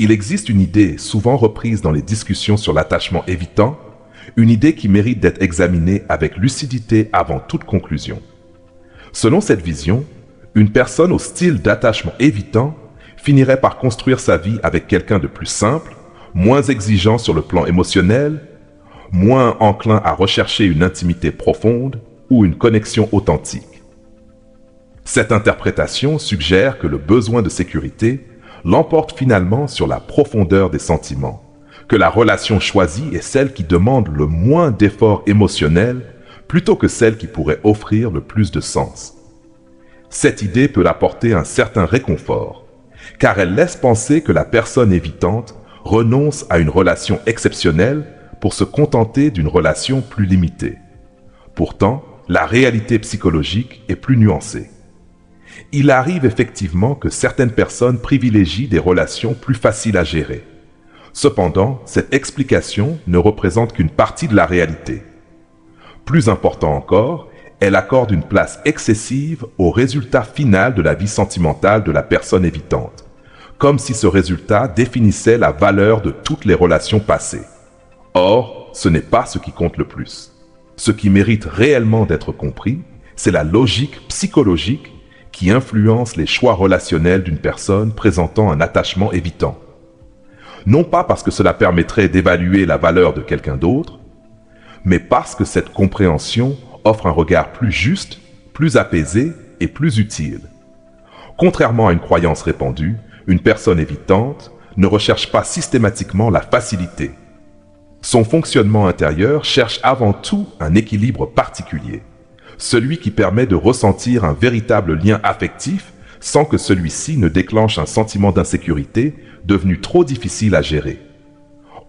Il existe une idée souvent reprise dans les discussions sur l'attachement évitant, une idée qui mérite d'être examinée avec lucidité avant toute conclusion. Selon cette vision, une personne au style d'attachement évitant finirait par construire sa vie avec quelqu'un de plus simple, moins exigeant sur le plan émotionnel, moins enclin à rechercher une intimité profonde ou une connexion authentique. Cette interprétation suggère que le besoin de sécurité l'emporte finalement sur la profondeur des sentiments, que la relation choisie est celle qui demande le moins d'efforts émotionnels plutôt que celle qui pourrait offrir le plus de sens. Cette idée peut apporter un certain réconfort, car elle laisse penser que la personne évitante renonce à une relation exceptionnelle pour se contenter d'une relation plus limitée. Pourtant, la réalité psychologique est plus nuancée. Il arrive effectivement que certaines personnes privilégient des relations plus faciles à gérer. Cependant, cette explication ne représente qu'une partie de la réalité. Plus important encore, elle accorde une place excessive au résultat final de la vie sentimentale de la personne évitante, comme si ce résultat définissait la valeur de toutes les relations passées. Or, ce n'est pas ce qui compte le plus. Ce qui mérite réellement d'être compris, c'est la logique psychologique qui influence les choix relationnels d'une personne présentant un attachement évitant. Non pas parce que cela permettrait d'évaluer la valeur de quelqu'un d'autre, mais parce que cette compréhension offre un regard plus juste, plus apaisé et plus utile. Contrairement à une croyance répandue, une personne évitante ne recherche pas systématiquement la facilité. Son fonctionnement intérieur cherche avant tout un équilibre particulier, celui qui permet de ressentir un véritable lien affectif sans que celui-ci ne déclenche un sentiment d'insécurité devenu trop difficile à gérer.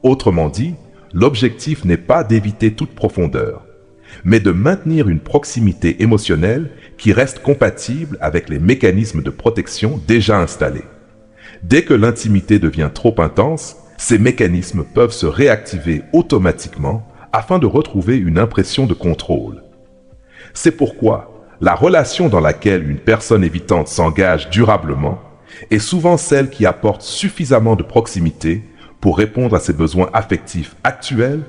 Autrement dit, l'objectif n'est pas d'éviter toute profondeur, mais de maintenir une proximité émotionnelle qui reste compatible avec les mécanismes de protection déjà installés. Dès que l'intimité devient trop intense, ces mécanismes peuvent se réactiver automatiquement afin de retrouver une impression de contrôle. C'est pourquoi la relation dans laquelle une personne évitante s'engage durablement est souvent celle qui apporte suffisamment de proximité pour répondre à ses besoins affectifs actuels,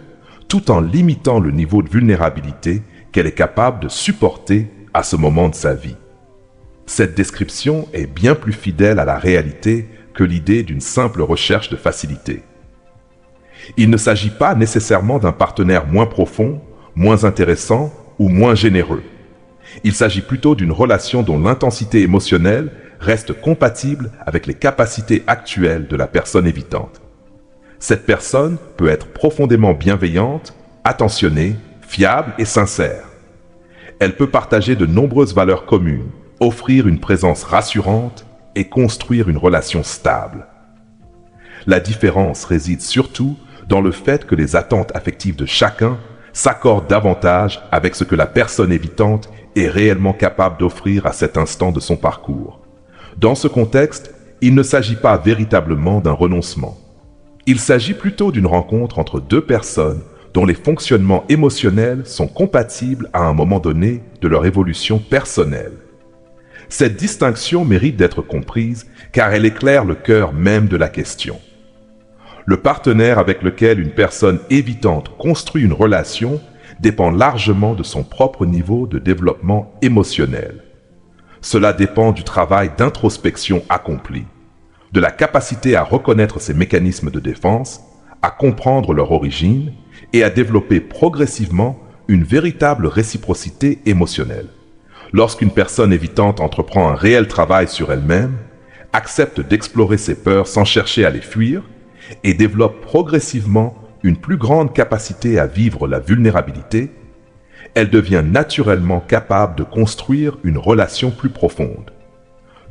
tout en limitant le niveau de vulnérabilité qu'elle est capable de supporter à ce moment de sa vie. Cette description est bien plus fidèle à la réalité que l'idée d'une simple recherche de facilité. Il ne s'agit pas nécessairement d'un partenaire moins profond, moins intéressant ou moins généreux. Il s'agit plutôt d'une relation dont l'intensité émotionnelle reste compatible avec les capacités actuelles de la personne évitante. Cette personne peut être profondément bienveillante, attentionnée, fiable et sincère. Elle peut partager de nombreuses valeurs communes, offrir une présence rassurante et construire une relation stable. La différence réside surtout dans le fait que les attentes affectives de chacun s'accordent davantage avec ce que la personne évitante est réellement capable d'offrir à cet instant de son parcours. Dans ce contexte, il ne s'agit pas véritablement d'un renoncement. Il s'agit plutôt d'une rencontre entre deux personnes dont les fonctionnements émotionnels sont compatibles à un moment donné de leur évolution personnelle. Cette distinction mérite d'être comprise car elle éclaire le cœur même de la question. Le partenaire avec lequel une personne évitante construit une relation dépend largement de son propre niveau de développement émotionnel. Cela dépend du travail d'introspection accompli, de la capacité à reconnaître ses mécanismes de défense, à comprendre leur origine et à développer progressivement une véritable réciprocité émotionnelle. Lorsqu'une personne évitante entreprend un réel travail sur elle-même, accepte d'explorer ses peurs sans chercher à les fuir et développe progressivement une plus grande capacité à vivre la vulnérabilité, elle devient naturellement capable de construire une relation plus profonde.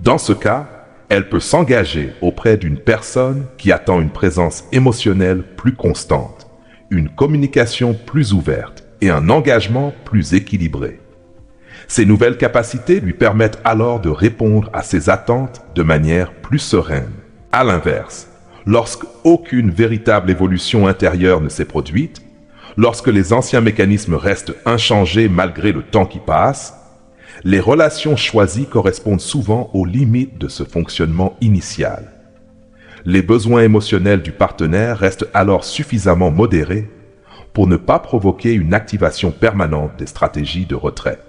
Dans ce cas, elle peut s'engager auprès d'une personne qui attend une présence émotionnelle plus constante, une communication plus ouverte et un engagement plus équilibré. Ces nouvelles capacités lui permettent alors de répondre à ses attentes de manière plus sereine. À l'inverse, lorsque aucune véritable évolution intérieure ne s'est produite, lorsque les anciens mécanismes restent inchangés malgré le temps qui passe, les relations choisies correspondent souvent aux limites de ce fonctionnement initial. Les besoins émotionnels du partenaire restent alors suffisamment modérés pour ne pas provoquer une activation permanente des stratégies de retrait.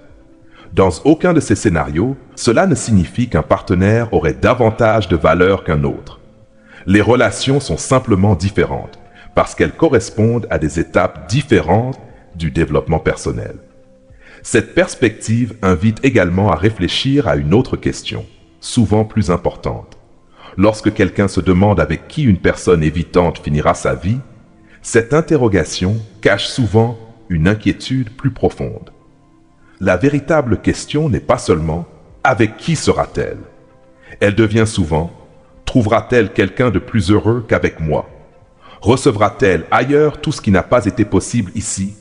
Dans aucun de ces scénarios, cela ne signifie qu'un partenaire aurait davantage de valeur qu'un autre. Les relations sont simplement différentes parce qu'elles correspondent à des étapes différentes du développement personnel. Cette perspective invite également à réfléchir à une autre question, souvent plus importante. Lorsque quelqu'un se demande avec qui une personne évitante finira sa vie, cette interrogation cache souvent une inquiétude plus profonde. La véritable question n'est pas seulement « avec qui sera-t-elle ?» Elle devient souvent « trouvera-t-elle quelqu'un de plus heureux qu'avec moi ?» Recevra-t-elle ailleurs tout ce qui n'a pas été possible ici?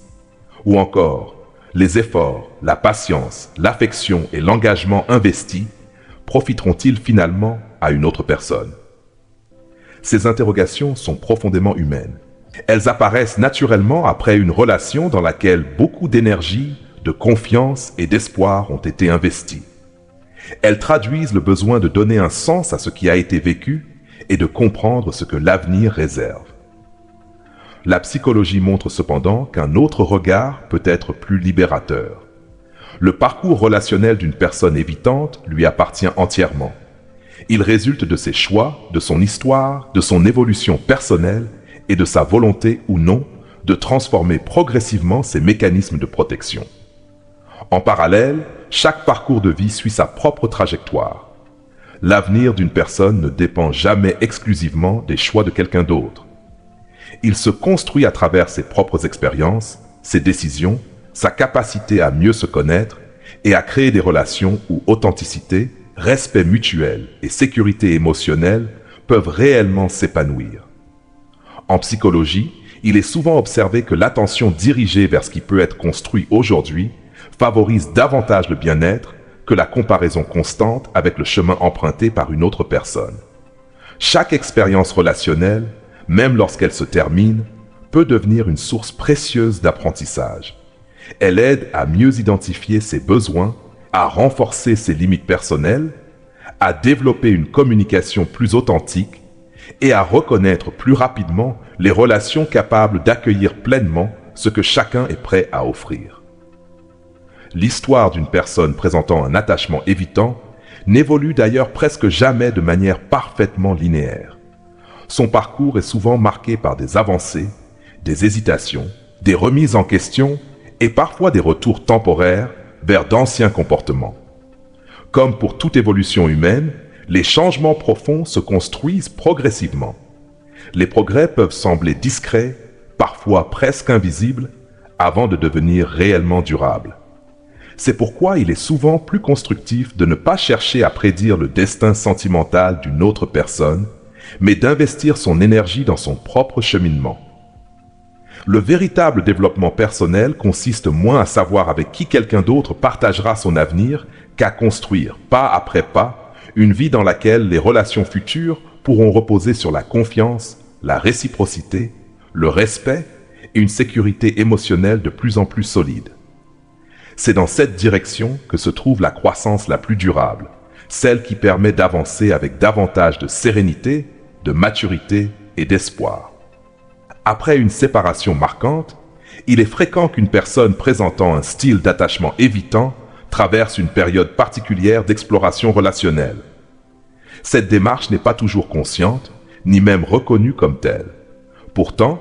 Ou encore, les efforts, la patience, l'affection et l'engagement investis profiteront-ils finalement à une autre personne? Ces interrogations sont profondément humaines. Elles apparaissent naturellement après une relation dans laquelle beaucoup d'énergie, de confiance et d'espoir ont été investis. Elles traduisent le besoin de donner un sens à ce qui a été vécu et de comprendre ce que l'avenir réserve. La psychologie montre cependant qu'un autre regard peut être plus libérateur. Le parcours relationnel d'une personne évitante lui appartient entièrement. Il résulte de ses choix, de son histoire, de son évolution personnelle et de sa volonté ou non de transformer progressivement ses mécanismes de protection. En parallèle, chaque parcours de vie suit sa propre trajectoire. L'avenir d'une personne ne dépend jamais exclusivement des choix de quelqu'un d'autre. Il se construit à travers ses propres expériences, ses décisions, sa capacité à mieux se connaître et à créer des relations où authenticité, respect mutuel et sécurité émotionnelle peuvent réellement s'épanouir. En psychologie, il est souvent observé que l'attention dirigée vers ce qui peut être construit aujourd'hui favorise davantage le bien-être que la comparaison constante avec le chemin emprunté par une autre personne. Chaque expérience relationnelle, même lorsqu'elle se termine, peut devenir une source précieuse d'apprentissage. Elle aide à mieux identifier ses besoins, à renforcer ses limites personnelles, à développer une communication plus authentique et à reconnaître plus rapidement les relations capables d'accueillir pleinement ce que chacun est prêt à offrir. L'histoire d'une personne présentant un attachement évitant n'évolue d'ailleurs presque jamais de manière parfaitement linéaire. Son parcours est souvent marqué par des avancées, des hésitations, des remises en question et parfois des retours temporaires vers d'anciens comportements. Comme pour toute évolution humaine, les changements profonds se construisent progressivement. Les progrès peuvent sembler discrets, parfois presque invisibles, avant de devenir réellement durables. C'est pourquoi il est souvent plus constructif de ne pas chercher à prédire le destin sentimental d'une autre personne, mais d'investir son énergie dans son propre cheminement. Le véritable développement personnel consiste moins à savoir avec qui quelqu'un d'autre partagera son avenir qu'à construire, pas après pas, une vie dans laquelle les relations futures pourront reposer sur la confiance, la réciprocité, le respect et une sécurité émotionnelle de plus en plus solide. C'est dans cette direction que se trouve la croissance la plus durable, celle qui permet d'avancer avec davantage de sérénité, de maturité et d'espoir. Après une séparation marquante, il est fréquent qu'une personne présentant un style d'attachement évitant traverse une période particulière d'exploration relationnelle. Cette démarche n'est pas toujours consciente, ni même reconnue comme telle. Pourtant,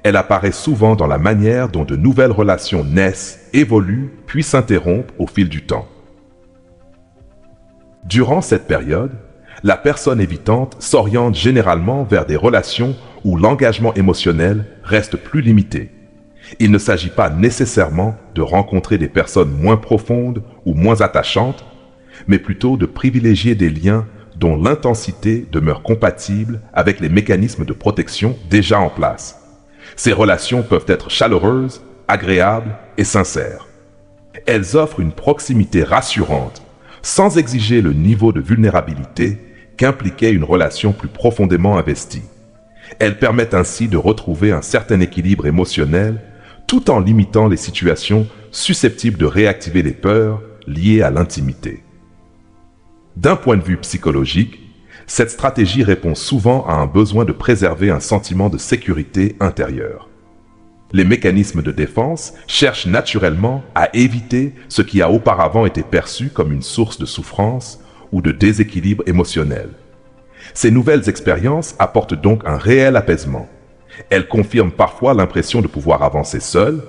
elle apparaît souvent dans la manière dont de nouvelles relations naissent, évoluent, puis s'interrompent au fil du temps. Durant cette période, la personne évitante s'oriente généralement vers des relations où l'engagement émotionnel reste plus limité. Il ne s'agit pas nécessairement de rencontrer des personnes moins profondes ou moins attachantes, mais plutôt de privilégier des liens dont l'intensité demeure compatible avec les mécanismes de protection déjà en place. Ces relations peuvent être chaleureuses, agréables et sincères. Elles offrent une proximité rassurante, sans exiger le niveau de vulnérabilité qu'impliquait une relation plus profondément investie. Elles permettent ainsi de retrouver un certain équilibre émotionnel tout en limitant les situations susceptibles de réactiver les peurs liées à l'intimité. D'un point de vue psychologique, Cette stratégie répond souvent à un besoin de préserver un sentiment de sécurité intérieure. Les mécanismes de défense cherchent naturellement à éviter ce qui a auparavant été perçu comme une source de souffrance ou de déséquilibre émotionnel. Ces nouvelles expériences apportent donc un réel apaisement. Elles confirment parfois l'impression de pouvoir avancer seul,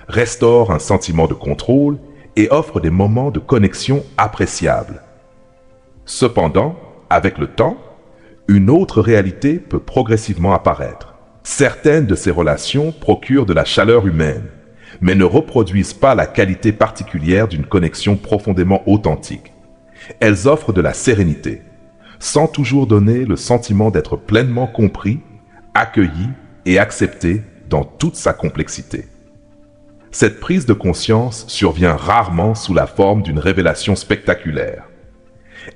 restaurent un sentiment de contrôle et offrent des moments de connexion appréciables. Cependant, avec le temps, une autre réalité peut progressivement apparaître. Certaines de ces relations procurent de la chaleur humaine, mais ne reproduisent pas la qualité particulière d'une connexion profondément authentique. Elles offrent de la sérénité, sans toujours donner le sentiment d'être pleinement compris, accueilli et accepté dans toute sa complexité. Cette prise de conscience survient rarement sous la forme d'une révélation spectaculaire.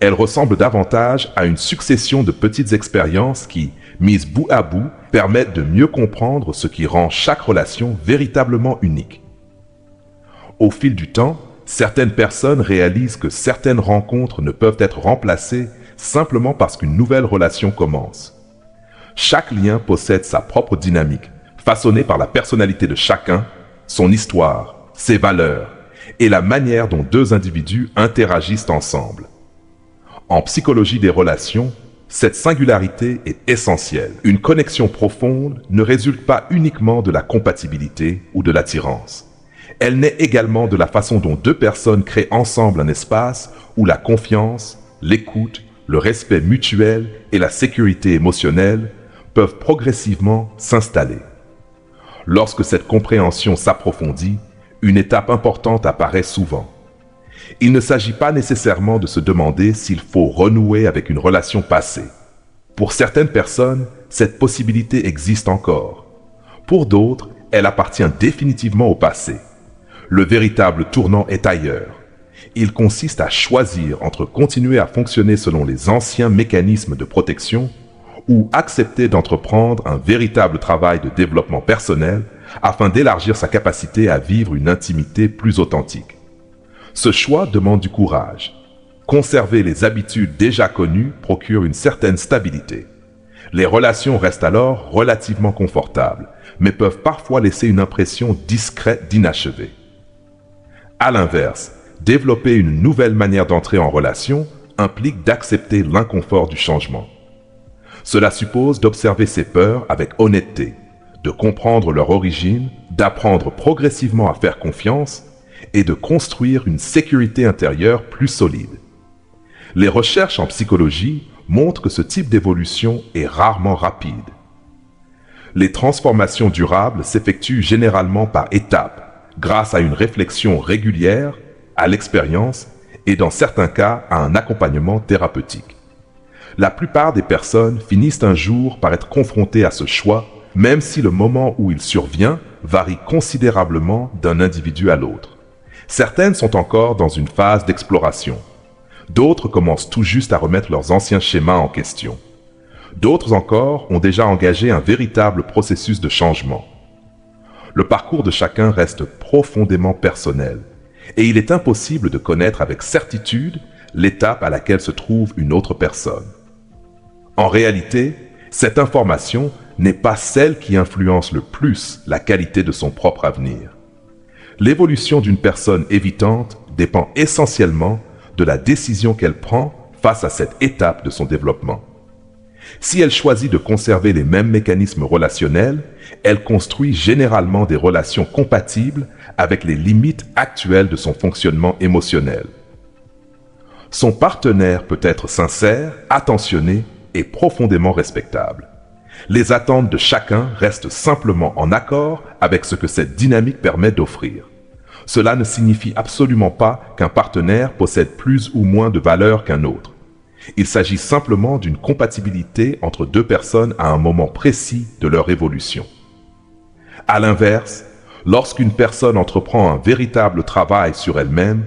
Elle ressemble davantage à une succession de petites expériences qui, mises bout à bout, permettent de mieux comprendre ce qui rend chaque relation véritablement unique. Au fil du temps, certaines personnes réalisent que certaines rencontres ne peuvent être remplacées simplement parce qu'une nouvelle relation commence. Chaque lien possède sa propre dynamique, façonnée par la personnalité de chacun, son histoire, ses valeurs et la manière dont deux individus interagissent ensemble. En psychologie des relations, cette singularité est essentielle. Une connexion profonde ne résulte pas uniquement de la compatibilité ou de l'attirance. Elle naît également de la façon dont deux personnes créent ensemble un espace où la confiance, l'écoute, le respect mutuel et la sécurité émotionnelle peuvent progressivement s'installer. Lorsque cette compréhension s'approfondit, une étape importante apparaît souvent. Il ne s'agit pas nécessairement de se demander s'il faut renouer avec une relation passée. Pour certaines personnes, cette possibilité existe encore. Pour d'autres, elle appartient définitivement au passé. Le véritable tournant est ailleurs. Il consiste à choisir entre continuer à fonctionner selon les anciens mécanismes de protection ou accepter d'entreprendre un véritable travail de développement personnel afin d'élargir sa capacité à vivre une intimité plus authentique. Ce choix demande du courage. Conserver les habitudes déjà connues procure une certaine stabilité. Les relations restent alors relativement confortables, mais peuvent parfois laisser une impression discrète d'inachevé. À l'inverse, développer une nouvelle manière d'entrer en relation implique d'accepter l'inconfort du changement. Cela suppose d'observer ses peurs avec honnêteté, de comprendre leur origine, d'apprendre progressivement à faire confiance et de construire une sécurité intérieure plus solide. Les recherches en psychologie montrent que ce type d'évolution est rarement rapide. Les transformations durables s'effectuent généralement par étapes, grâce à une réflexion régulière, à l'expérience et dans certains cas à un accompagnement thérapeutique. La plupart des personnes finissent un jour par être confrontées à ce choix, même si le moment où il survient varie considérablement d'un individu à l'autre. Certaines sont encore dans une phase d'exploration. D'autres commencent tout juste à remettre leurs anciens schémas en question. D'autres encore ont déjà engagé un véritable processus de changement. Le parcours de chacun reste profondément personnel, et il est impossible de connaître avec certitude l'étape à laquelle se trouve une autre personne. En réalité, cette information n'est pas celle qui influence le plus la qualité de son propre avenir. L'évolution d'une personne évitante dépend essentiellement de la décision qu'elle prend face à cette étape de son développement. Si elle choisit de conserver les mêmes mécanismes relationnels, elle construit généralement des relations compatibles avec les limites actuelles de son fonctionnement émotionnel. Son partenaire peut être sincère, attentionné et profondément respectable. Les attentes de chacun restent simplement en accord avec ce que cette dynamique permet d'offrir. Cela ne signifie absolument pas qu'un partenaire possède plus ou moins de valeur qu'un autre. Il s'agit simplement d'une compatibilité entre deux personnes à un moment précis de leur évolution. À l'inverse, lorsqu'une personne entreprend un véritable travail sur elle-même,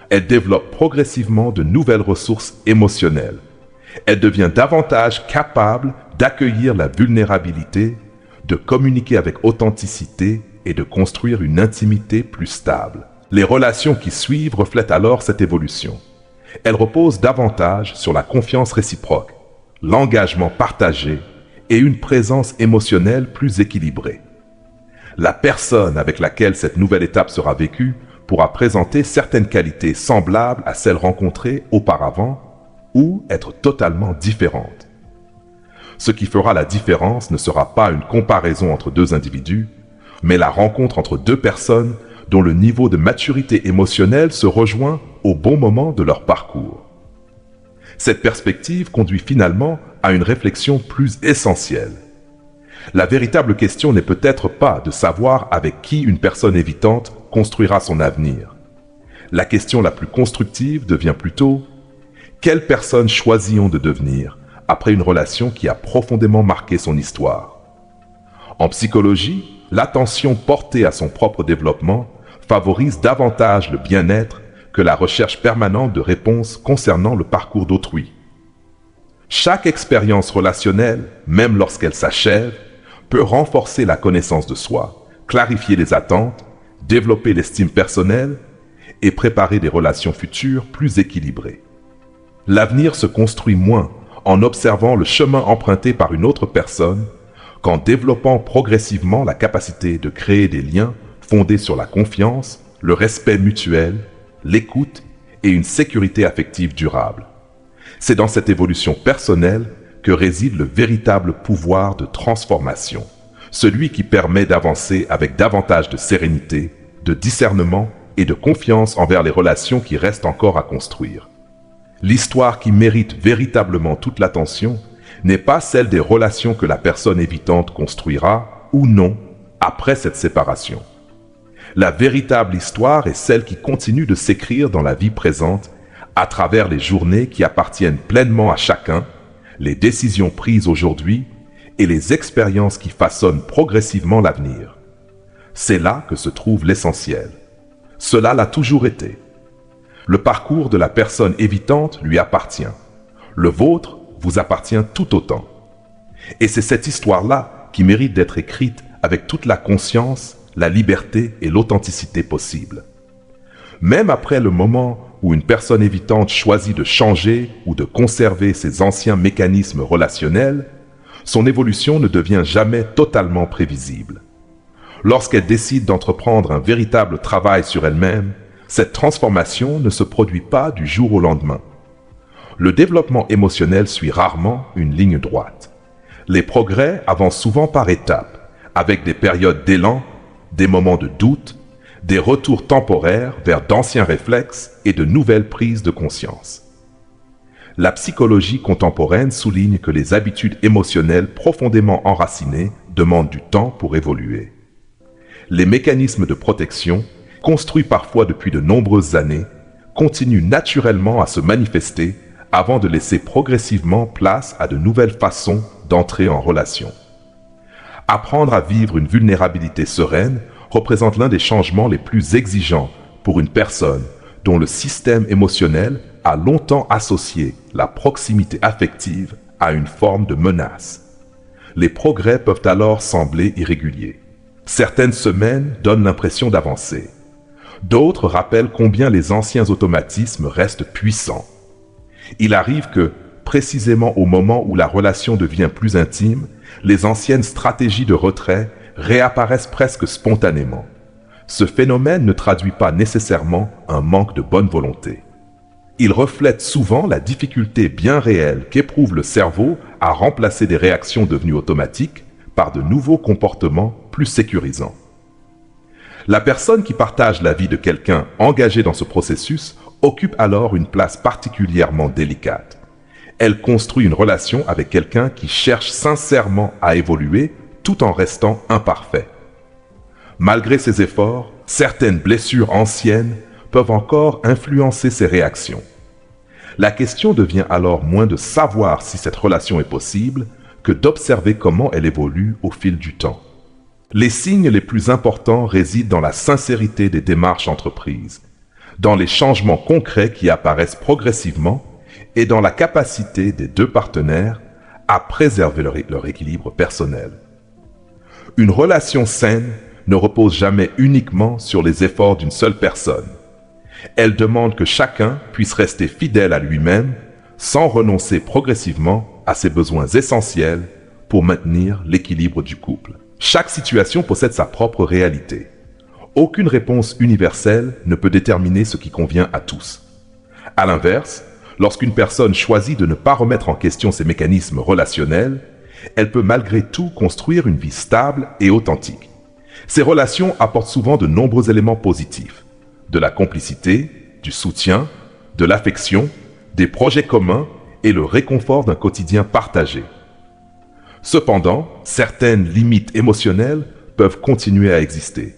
elle développe progressivement de nouvelles ressources émotionnelles. Elle devient davantage capable d'accueillir la vulnérabilité, de communiquer avec authenticité et de construire une intimité plus stable. Les relations qui suivent reflètent alors cette évolution. Elles reposent davantage sur la confiance réciproque, l'engagement partagé et une présence émotionnelle plus équilibrée. La personne avec laquelle cette nouvelle étape sera vécue pourra présenter certaines qualités semblables à celles rencontrées auparavant ou être totalement différentes. Ce qui fera la différence ne sera pas une comparaison entre deux individus, mais la rencontre entre deux personnes dont le niveau de maturité émotionnelle se rejoint au bon moment de leur parcours. Cette perspective conduit finalement à une réflexion plus essentielle. La véritable question n'est peut-être pas de savoir avec qui une personne évitante construira son avenir. La question la plus constructive devient plutôt « Quelle personne choisit-on de devenir après une relation qui a profondément marqué son histoire ?» En psychologie, l'attention portée à son propre développement favorise davantage le bien-être que la recherche permanente de réponses concernant le parcours d'autrui. Chaque expérience relationnelle, même lorsqu'elle s'achève, peut renforcer la connaissance de soi, clarifier les attentes, développer l'estime personnelle et préparer des relations futures plus équilibrées. L'avenir se construit moins en observant le chemin emprunté par une autre personne qu'en développant progressivement la capacité de créer des liens fondés sur la confiance, le respect mutuel, l'écoute et une sécurité affective durable. C'est dans cette évolution personnelle que réside le véritable pouvoir de transformation, celui qui permet d'avancer avec davantage de sérénité, de discernement et de confiance envers les relations qui restent encore à construire. L'histoire qui mérite véritablement toute l'attention n'est pas celle des relations que la personne évitante construira ou non après cette séparation. La véritable histoire est celle qui continue de s'écrire dans la vie présente à travers les journées qui appartiennent pleinement à chacun, les décisions prises aujourd'hui et les expériences qui façonnent progressivement l'avenir. C'est là que se trouve l'essentiel. Cela l'a toujours été. Le parcours de la personne évitante lui appartient. Le vôtre vous appartient tout autant. Et c'est cette histoire-là qui mérite d'être écrite avec toute la conscience, la liberté et l'authenticité possible. Même après le moment où une personne évitante choisit de changer ou de conserver ses anciens mécanismes relationnels, son évolution ne devient jamais totalement prévisible. Lorsqu'elle décide d'entreprendre un véritable travail sur elle-même, cette transformation ne se produit pas du jour au lendemain. Le développement émotionnel suit rarement une ligne droite. Les progrès avancent souvent par étapes, avec des périodes d'élan, des moments de doute, des retours temporaires vers d'anciens réflexes et de nouvelles prises de conscience. La psychologie contemporaine souligne que les habitudes émotionnelles profondément enracinées demandent du temps pour évoluer. Les mécanismes de protection, construits parfois depuis de nombreuses années, continuent naturellement à se manifester avant de laisser progressivement place à de nouvelles façons d'entrer en relation. Apprendre à vivre une vulnérabilité sereine représente l'un des changements les plus exigeants pour une personne dont le système émotionnel a longtemps associé la proximité affective à une forme de menace. Les progrès peuvent alors sembler irréguliers. Certaines semaines donnent l'impression d'avancer. D'autres rappellent combien les anciens automatismes restent puissants. Il arrive que, précisément au moment où la relation devient plus intime, les anciennes stratégies de retrait réapparaissent presque spontanément. Ce phénomène ne traduit pas nécessairement un manque de bonne volonté. Il reflète souvent la difficulté bien réelle qu'éprouve le cerveau à remplacer des réactions devenues automatiques par de nouveaux comportements plus sécurisants. La personne qui partage la vie de quelqu'un engagé dans ce processus occupe alors une place particulièrement délicate. Elle construit une relation avec quelqu'un qui cherche sincèrement à évoluer tout en restant imparfait. Malgré ses efforts, certaines blessures anciennes peuvent encore influencer ses réactions. La question devient alors moins de savoir si cette relation est possible que d'observer comment elle évolue au fil du temps. Les signes les plus importants résident dans la sincérité des démarches entreprises, dans les changements concrets qui apparaissent progressivement et dans la capacité des deux partenaires à préserver leur équilibre personnel. Une relation saine ne repose jamais uniquement sur les efforts d'une seule personne. Elle demande que chacun puisse rester fidèle à lui-même sans renoncer progressivement à ses besoins essentiels pour maintenir l'équilibre du couple. Chaque situation possède sa propre réalité. Aucune réponse universelle ne peut déterminer ce qui convient à tous. À l'inverse, lorsqu'une personne choisit de ne pas remettre en question ses mécanismes relationnels, elle peut malgré tout construire une vie stable et authentique. Ces relations apportent souvent de nombreux éléments positifs, de la complicité, du soutien, de l'affection, des projets communs et le réconfort d'un quotidien partagé. Cependant, certaines limites émotionnelles peuvent continuer à exister.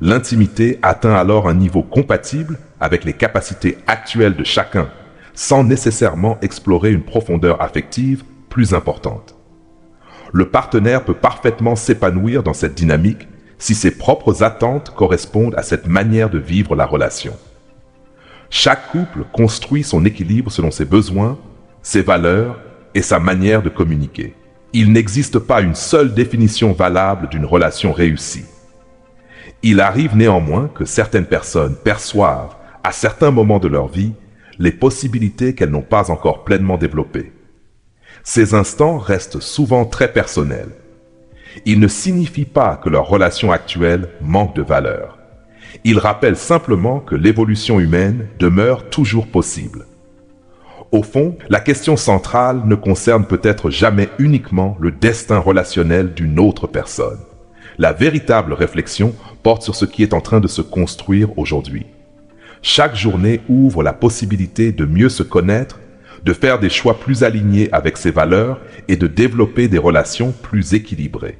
L'intimité atteint alors un niveau compatible avec les capacités actuelles de chacun, sans nécessairement explorer une profondeur affective plus importante. Le partenaire peut parfaitement s'épanouir dans cette dynamique si ses propres attentes correspondent à cette manière de vivre la relation. Chaque couple construit son équilibre selon ses besoins, ses valeurs et sa manière de communiquer. Il n'existe pas une seule définition valable d'une relation réussie. Il arrive néanmoins que certaines personnes perçoivent, à certains moments de leur vie, les possibilités qu'elles n'ont pas encore pleinement développées. Ces instants restent souvent très personnels. Ils ne signifient pas que leur relation actuelle manque de valeur. Ils rappellent simplement que l'évolution humaine demeure toujours possible. Au fond, la question centrale ne concerne peut-être jamais uniquement le destin relationnel d'une autre personne. La véritable réflexion porte sur ce qui est en train de se construire aujourd'hui. Chaque journée ouvre la possibilité de mieux se connaître, de faire des choix plus alignés avec ses valeurs et de développer des relations plus équilibrées.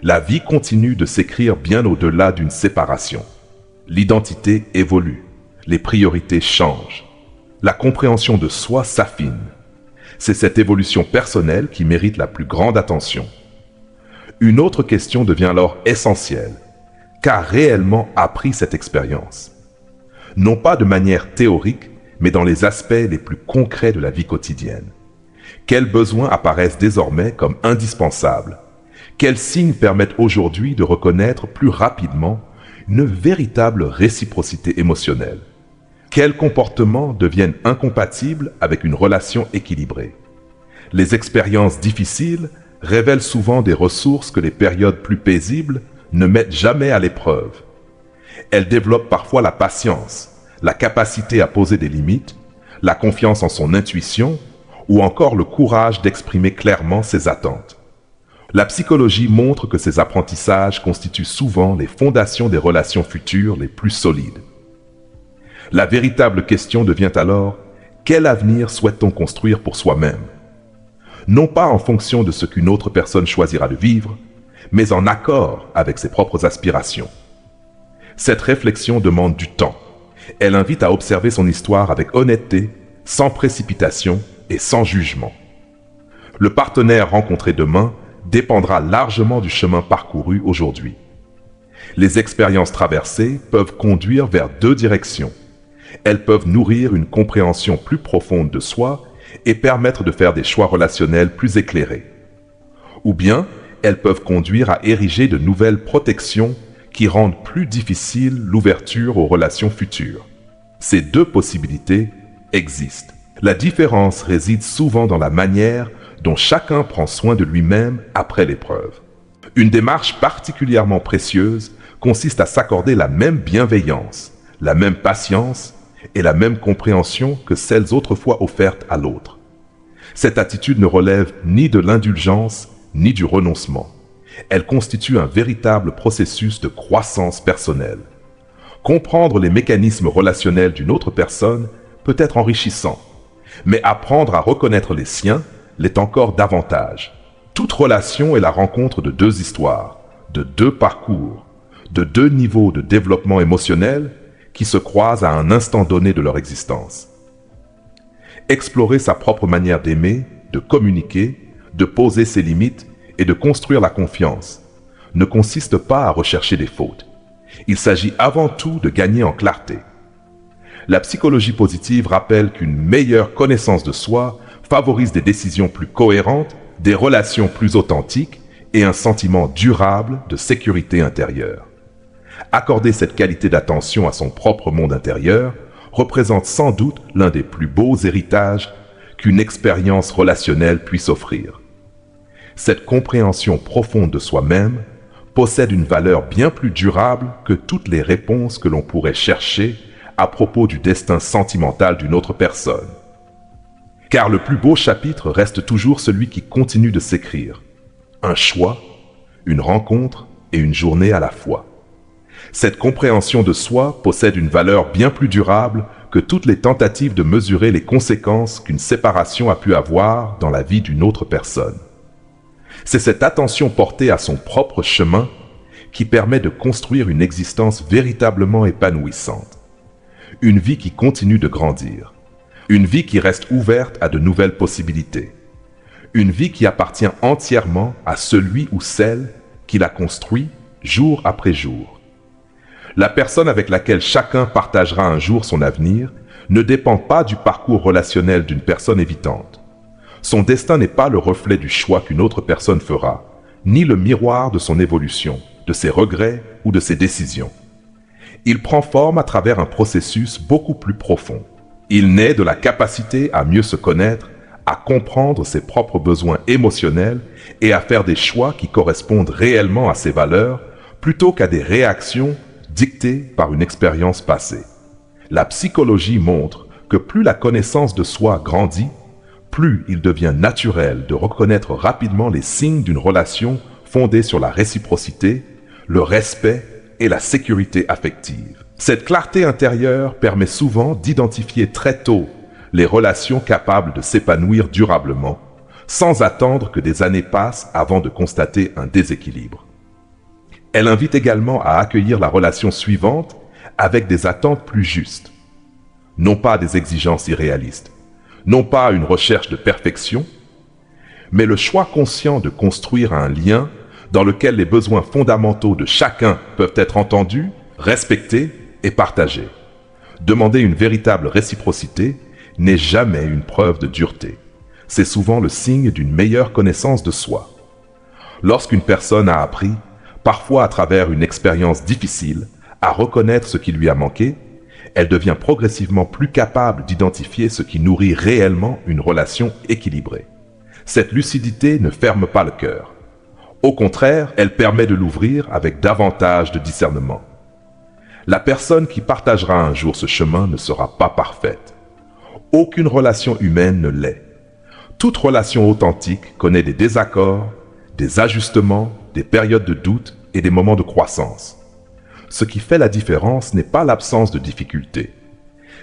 La vie continue de s'écrire bien au-delà d'une séparation. L'identité évolue, les priorités changent. La compréhension de soi s'affine. C'est cette évolution personnelle qui mérite la plus grande attention. Une autre question devient alors essentielle. Qu'a réellement appris cette expérience? Non pas de manière théorique, mais dans les aspects les plus concrets de la vie quotidienne. Quels besoins apparaissent désormais comme indispensables? Quels signes permettent aujourd'hui de reconnaître plus rapidement une véritable réciprocité émotionnelle? Quels comportements deviennent incompatibles avec une relation équilibrée? Les expériences difficiles révèlent souvent des ressources que les périodes plus paisibles ne mettent jamais à l'épreuve. Elles développent parfois la patience, la capacité à poser des limites, la confiance en son intuition ou encore le courage d'exprimer clairement ses attentes. La psychologie montre que ces apprentissages constituent souvent les fondations des relations futures les plus solides. La véritable question devient alors, quel avenir souhaite-t-on construire pour soi-même? Non pas en fonction de ce qu'une autre personne choisira de vivre, mais en accord avec ses propres aspirations. Cette réflexion demande du temps. Elle invite à observer son histoire avec honnêteté, sans précipitation et sans jugement. Le partenaire rencontré demain dépendra largement du chemin parcouru aujourd'hui. Les expériences traversées peuvent conduire vers deux directions. Elles peuvent nourrir une compréhension plus profonde de soi et permettre de faire des choix relationnels plus éclairés. Ou bien, elles peuvent conduire à ériger de nouvelles protections qui rendent plus difficile l'ouverture aux relations futures. Ces deux possibilités existent. La différence réside souvent dans la manière dont chacun prend soin de lui-même après l'épreuve. Une démarche particulièrement précieuse consiste à s'accorder la même bienveillance, la même patience et la même compréhension que celles autrefois offertes à l'autre. Cette attitude ne relève ni de l'indulgence ni du renoncement. Elle constitue un véritable processus de croissance personnelle. Comprendre les mécanismes relationnels d'une autre personne peut être enrichissant, mais apprendre à reconnaître les siens l'est encore davantage. Toute relation est la rencontre de deux histoires, de deux parcours, de deux niveaux de développement émotionnel qui se croisent à un instant donné de leur existence. Explorer sa propre manière d'aimer, de communiquer, de poser ses limites et de construire la confiance ne consiste pas à rechercher des fautes. Il s'agit avant tout de gagner en clarté. La psychologie positive rappelle qu'une meilleure connaissance de soi favorise des décisions plus cohérentes, des relations plus authentiques et un sentiment durable de sécurité intérieure. Accorder cette qualité d'attention à son propre monde intérieur représente sans doute l'un des plus beaux héritages qu'une expérience relationnelle puisse offrir. Cette compréhension profonde de soi-même possède une valeur bien plus durable que toutes les réponses que l'on pourrait chercher à propos du destin sentimental d'une autre personne. Car le plus beau chapitre reste toujours celui qui continue de s'écrire. Un choix, une rencontre et une journée à la fois. Cette compréhension de soi possède une valeur bien plus durable que toutes les tentatives de mesurer les conséquences qu'une séparation a pu avoir dans la vie d'une autre personne. C'est cette attention portée à son propre chemin qui permet de construire une existence véritablement épanouissante. Une vie qui continue de grandir. Une vie qui reste ouverte à de nouvelles possibilités. Une vie qui appartient entièrement à celui ou celle qui la construit jour après jour. La personne avec laquelle chacun partagera un jour son avenir ne dépend pas du parcours relationnel d'une personne évitante. Son destin n'est pas le reflet du choix qu'une autre personne fera, ni le miroir de son évolution, de ses regrets ou de ses décisions. Il prend forme à travers un processus beaucoup plus profond. Il naît de la capacité à mieux se connaître, à comprendre ses propres besoins émotionnels et à faire des choix qui correspondent réellement à ses valeurs, plutôt qu'à des réactions dictées par une expérience passée. La psychologie montre que plus la connaissance de soi grandit, plus il devient naturel de reconnaître rapidement les signes d'une relation fondée sur la réciprocité, le respect et la sécurité affective. Cette clarté intérieure permet souvent d'identifier très tôt les relations capables de s'épanouir durablement, sans attendre que des années passent avant de constater un déséquilibre. Elle invite également à accueillir la relation suivante avec des attentes plus justes, non pas des exigences irréalistes, non pas une recherche de perfection, mais le choix conscient de construire un lien dans lequel les besoins fondamentaux de chacun peuvent être entendus, respectés et partagés. Demander une véritable réciprocité n'est jamais une preuve de dureté. C'est souvent le signe d'une meilleure connaissance de soi. Lorsqu'une personne a appris, parfois à travers une expérience difficile, à reconnaître ce qui lui a manqué, elle devient progressivement plus capable d'identifier ce qui nourrit réellement une relation équilibrée. Cette lucidité ne ferme pas le cœur. Au contraire, elle permet de l'ouvrir avec davantage de discernement. La personne qui partagera un jour ce chemin ne sera pas parfaite. Aucune relation humaine ne l'est. Toute relation authentique connaît des désaccords, des ajustements, des périodes de doute et des moments de croissance. Ce qui fait la différence n'est pas l'absence de difficultés.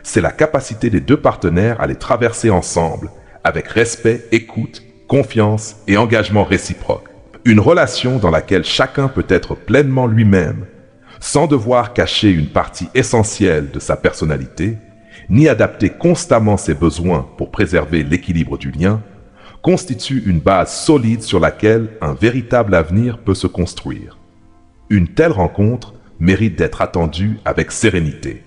C'est la capacité des deux partenaires à les traverser ensemble, avec respect, écoute, confiance et engagement réciproque. Une relation dans laquelle chacun peut être pleinement lui-même, sans devoir cacher une partie essentielle de sa personnalité, ni adapter constamment ses besoins pour préserver l'équilibre du lien, constitue une base solide sur laquelle un véritable avenir peut se construire. Une telle rencontre mérite d'être attendue avec sérénité.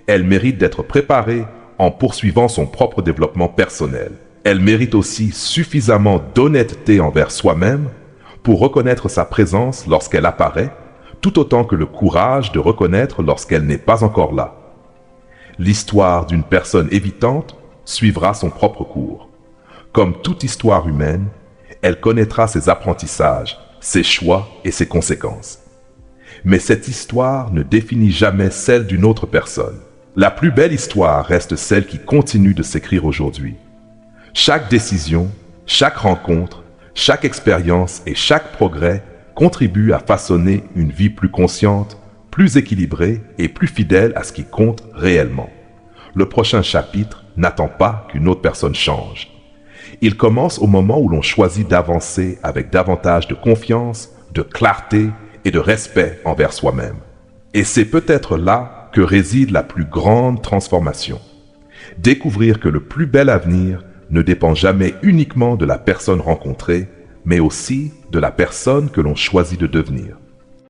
Elle mérite d'être préparée en poursuivant son propre développement personnel. Elle mérite aussi suffisamment d'honnêteté envers soi-même pour reconnaître sa présence lorsqu'elle apparaît, tout autant que le courage de reconnaître lorsqu'elle n'est pas encore là. L'histoire d'une personne évitante suivra son propre cours. Comme toute histoire humaine, elle connaîtra ses apprentissages, ses choix et ses conséquences. Mais cette histoire ne définit jamais celle d'une autre personne. La plus belle histoire reste celle qui continue de s'écrire aujourd'hui. Chaque décision, chaque rencontre, chaque expérience et chaque progrès contribuent à façonner une vie plus consciente, plus équilibrée et plus fidèle à ce qui compte réellement. Le prochain chapitre n'attend pas qu'une autre personne change. Il commence au moment où l'on choisit d'avancer avec davantage de confiance, de clarté et de respect envers soi-même. Et c'est peut-être là que réside la plus grande transformation. Découvrir que le plus bel avenir ne dépend jamais uniquement de la personne rencontrée, mais aussi de la personne que l'on choisit de devenir.